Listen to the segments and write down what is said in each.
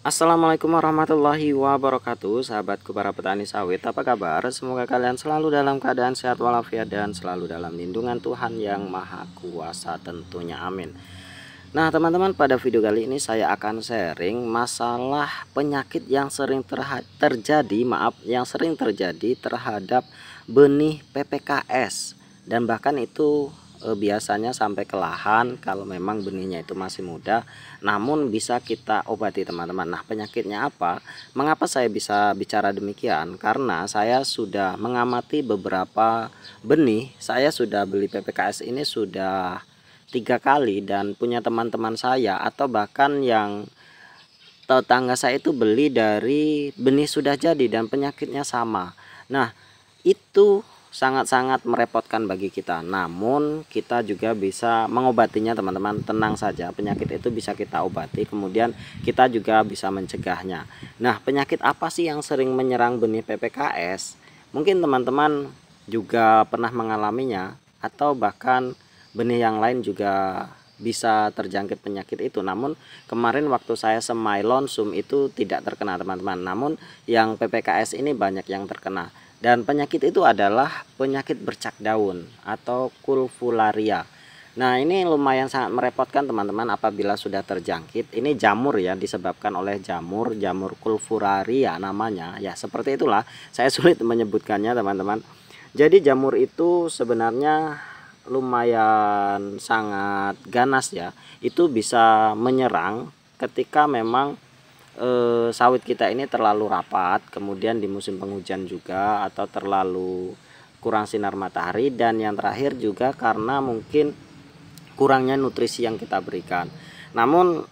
Assalamualaikum warahmatullahi wabarakatuh. Sahabatku para petani sawit, apa kabar? Semoga kalian selalu dalam keadaan sehat walafiat dan selalu dalam lindungan Tuhan yang Maha Kuasa tentunya, amin. Nah teman-teman, pada video kali ini saya akan sharing masalah penyakit yang sering terjadi terhadap benih PPKS, dan bahkan itu biasanya sampai ke lahan kalau memang benihnya itu masih muda, namun bisa kita obati teman-teman. Nah penyakitnya apa? Mengapa saya bisa bicara demikian? Karena saya sudah mengamati beberapa benih. Saya sudah beli PPKS ini sudah 3 kali, dan punya teman-teman saya atau bahkan yang tetangga saya itu beli dari benih sudah jadi dan penyakitnya sama. Nah itu sangat-sangat merepotkan bagi kita, namun kita juga bisa mengobatinya teman-teman. Tenang saja, penyakit itu bisa kita obati, kemudian kita juga bisa mencegahnya. Nah penyakit apa sih yang sering menyerang benih PPKS? Mungkin teman-teman juga pernah mengalaminya, atau bahkan benih yang lain juga bisa terjangkit penyakit itu. Namun kemarin waktu saya semai lonsum itu tidak terkena teman-teman, namun yang PPKS ini banyak yang terkena. Dan penyakit itu adalah penyakit bercak daun atau kulfularia. Nah ini lumayan sangat merepotkan teman-teman apabila sudah terjangkit. Ini jamur ya, disebabkan oleh jamur kulfularia namanya. Ya seperti itulah, saya sulit menyebutkannya teman-teman. Jadi jamur itu sebenarnya lumayan sangat ganas ya. Itu bisa menyerang ketika memang sawit kita ini terlalu rapat, kemudian di musim penghujan juga, atau terlalu kurang sinar matahari, dan yang terakhir juga karena mungkin kurangnya nutrisi yang kita berikan. Namun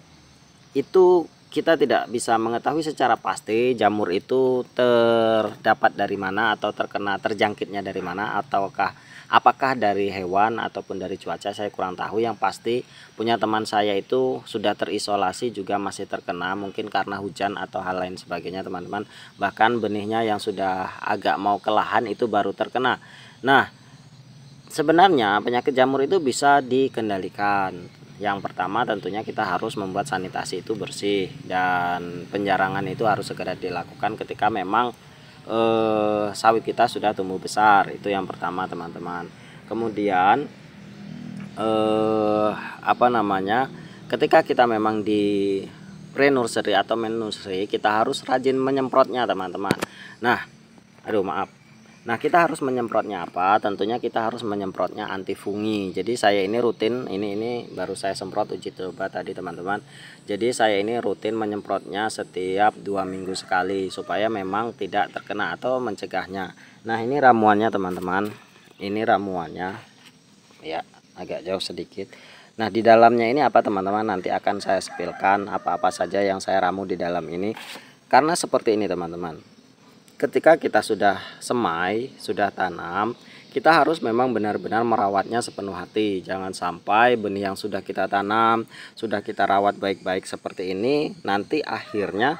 itu kita tidak bisa mengetahui secara pasti jamur itu terdapat dari mana atau terjangkitnya dari mana, ataukah apakah dari hewan ataupun dari cuaca, saya kurang tahu. Yang pasti punya teman saya itu sudah terisolasi juga masih terkena, mungkin karena hujan atau hal lain sebagainya teman-teman. Bahkan benihnya yang sudah agak mau ke lahan itu baru terkena. Nah sebenarnya penyakit jamur itu bisa dikendalikan. Yang pertama tentunya kita harus membuat sanitasi itu bersih, dan penjarangan itu harus segera dilakukan ketika memang sawit kita sudah tumbuh besar. Itu yang pertama teman-teman. Kemudian apa namanya, ketika kita memang di pre-nursery atau men-nursery, kita harus rajin menyemprotnya teman-teman. Nah Nah kita harus menyemprotnya apa? Tentunya kita harus menyemprotnya anti fungi. Jadi saya ini rutin, ini baru saya semprot uji coba tadi teman-teman. Jadi saya ini rutin menyemprotnya setiap 2 minggu sekali, supaya memang tidak terkena atau mencegahnya. Nah ini ramuannya teman-teman, ini ramuannya ya, agak jauh sedikit. Nah di dalamnya ini apa teman-teman, nanti akan saya spilkan apa-apa saja yang saya ramu di dalam ini. Karena seperti ini teman-teman, ketika kita sudah semai, sudah tanam, kita harus memang benar-benar merawatnya sepenuh hati. Jangan sampai benih yang sudah kita tanam, sudah kita rawat baik-baik seperti ini, nanti akhirnya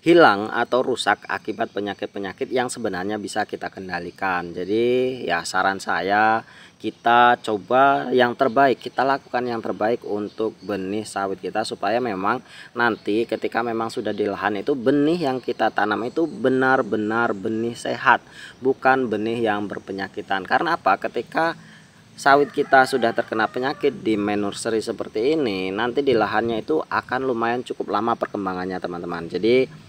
hilang atau rusak akibat penyakit-penyakit yang sebenarnya bisa kita kendalikan. Jadi ya saran saya, kita coba yang terbaik, kita lakukan yang terbaik untuk benih sawit kita, supaya memang nanti ketika memang sudah di lahan itu, benih yang kita tanam itu benar-benar benih sehat, bukan benih yang berpenyakitan. Karena apa? Ketika sawit kita sudah terkena penyakit di nursery seperti ini, nanti di lahannya itu akan lumayan cukup lama perkembangannya teman-teman. Jadi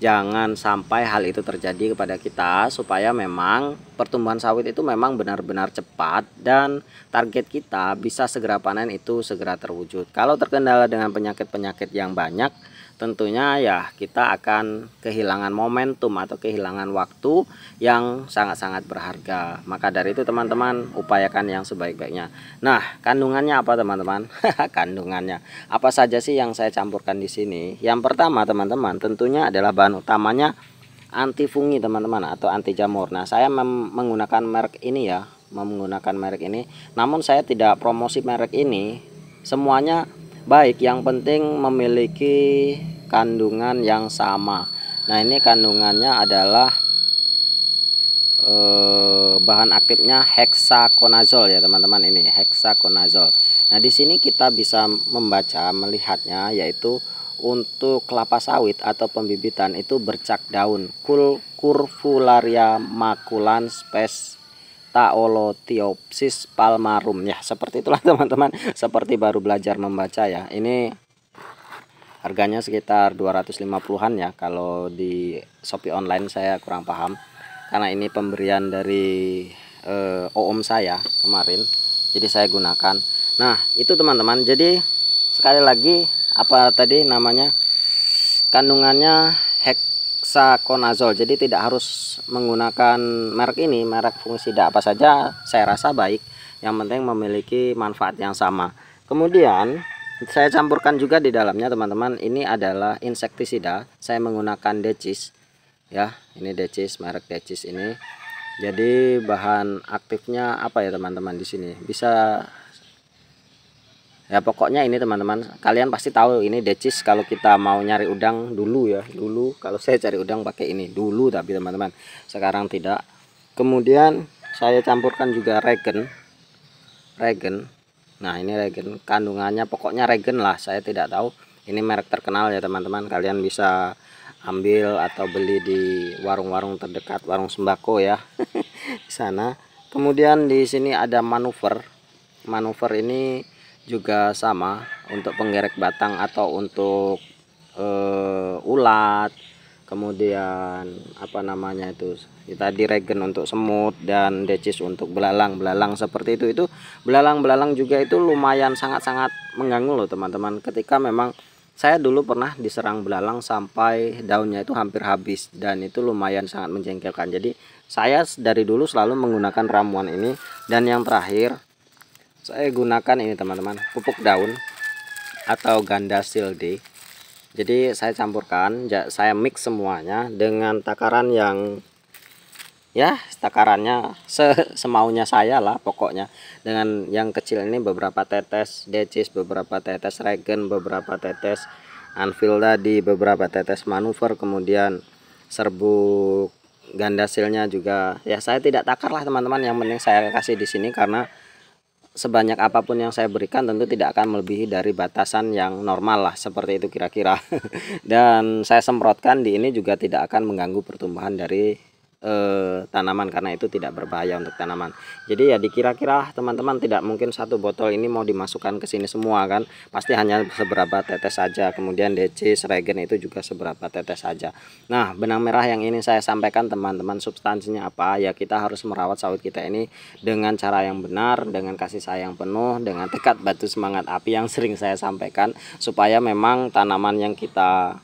jangan sampai hal itu terjadi kepada kita, supaya memang pertumbuhan sawit itu memang benar-benar cepat, dan target kita bisa segera panen itu segera terwujud. Kalau terkendala dengan penyakit-penyakit yang banyak, tentunya ya kita akan kehilangan momentum atau kehilangan waktu yang sangat-sangat berharga. Maka dari itu teman-teman, upayakan yang sebaik-baiknya. Nah kandungannya apa teman-teman? Kandungannya apa saja sih yang saya campurkan di sini? Yang pertama teman-teman, tentunya adalah bahan utamanya anti fungi teman-teman, atau anti jamur. Nah saya menggunakan merek ini ya, menggunakan merek ini, namun saya tidak promosi merek ini. Semuanya baik, yang penting memiliki kandungan yang sama. Nah ini kandungannya adalah bahan aktifnya hexaconazole ya teman-teman, ini hexaconazole. Nah di sini kita bisa membaca, melihatnya, yaitu untuk kelapa sawit atau pembibitan itu bercak daun Curvularia maculan spes Taolotiopsis palmarum ya, seperti itulah teman-teman, seperti baru belajar membaca ya. Ini harganya sekitar 250-an ya, kalau di Shopee online saya kurang paham karena ini pemberian dari om saya kemarin, jadi saya gunakan. Nah itu teman-teman, jadi sekali lagi apa tadi namanya, kandungannya hexaconazole, jadi tidak harus menggunakan merek ini, merek fungisida apa saja saya rasa baik, yang penting memiliki manfaat yang sama. Kemudian saya campurkan juga di dalamnya teman-teman, ini adalah insektisida, saya menggunakan Decis ya, ini Decis, merek Decis ini. Jadi bahan aktifnya apa ya teman-teman, di sini bisa ya, pokoknya ini teman-teman, kalian pasti tahu ini Decis kalau kita mau nyari udang dulu ya, dulu kalau saya cari udang pakai ini dulu, tapi teman-teman sekarang tidak. Kemudian saya campurkan juga regen. Nah ini regen, kandungannya pokoknya regen lah, saya tidak tahu, ini merek terkenal ya teman-teman, kalian bisa ambil atau beli di warung-warung terdekat, warung sembako ya di sana. Kemudian di sini ada manuver ini juga sama untuk penggerek batang atau untuk ulat. Kemudian apa namanya itu, kita di regen untuk semut, dan Decis untuk belalang seperti itu belalang juga itu lumayan sangat-sangat mengganggu loh teman-teman, ketika memang saya dulu pernah diserang belalang sampai daunnya itu hampir habis, dan itu lumayan sangat menjengkelkan. Jadi saya dari dulu selalu menggunakan ramuan ini. Dan yang terakhir saya gunakan ini teman-teman, pupuk daun atau Gandasil D. Jadi saya campurkan, saya mix semuanya dengan takaran yang ya, takarannya semaunya saya lah pokoknya. Dengan yang kecil ini beberapa tetes Decis, beberapa tetes regen, beberapa tetes Anvil tadi, beberapa tetes manuver, kemudian serbuk Gandasilnya juga ya, saya tidak takar lah teman-teman, yang penting saya kasih di sini karena sebanyak apapun yang saya berikan tentu tidak akan melebihi dari batasan yang normal lah, seperti itu kira-kira. Dan saya semprotkan di ini juga tidak akan mengganggu pertumbuhan dari tanaman, karena itu tidak berbahaya untuk tanaman. Jadi ya dikira-kira teman-teman, tidak mungkin satu botol ini mau dimasukkan ke sini semua kan, pasti hanya seberapa tetes saja. Kemudian Decis, regen itu juga seberapa tetes saja. Nah benang merah yang ini saya sampaikan teman-teman, substansinya apa ya, kita harus merawat sawit kita ini dengan cara yang benar, dengan kasih sayang penuh, dengan tekad batu semangat api yang sering saya sampaikan, supaya memang tanaman yang kita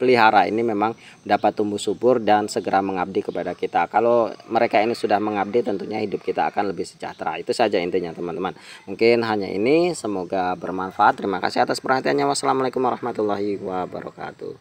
pelihara ini memang dapat tumbuh subur dan segera mengabdi kepada kita. Kalau mereka ini sudah mengabdi, tentunya hidup kita akan lebih sejahtera. Itu saja intinya teman-teman. Mungkin hanya ini, semoga bermanfaat. Terima kasih atas perhatiannya. Wassalamualaikum warahmatullahi wabarakatuh.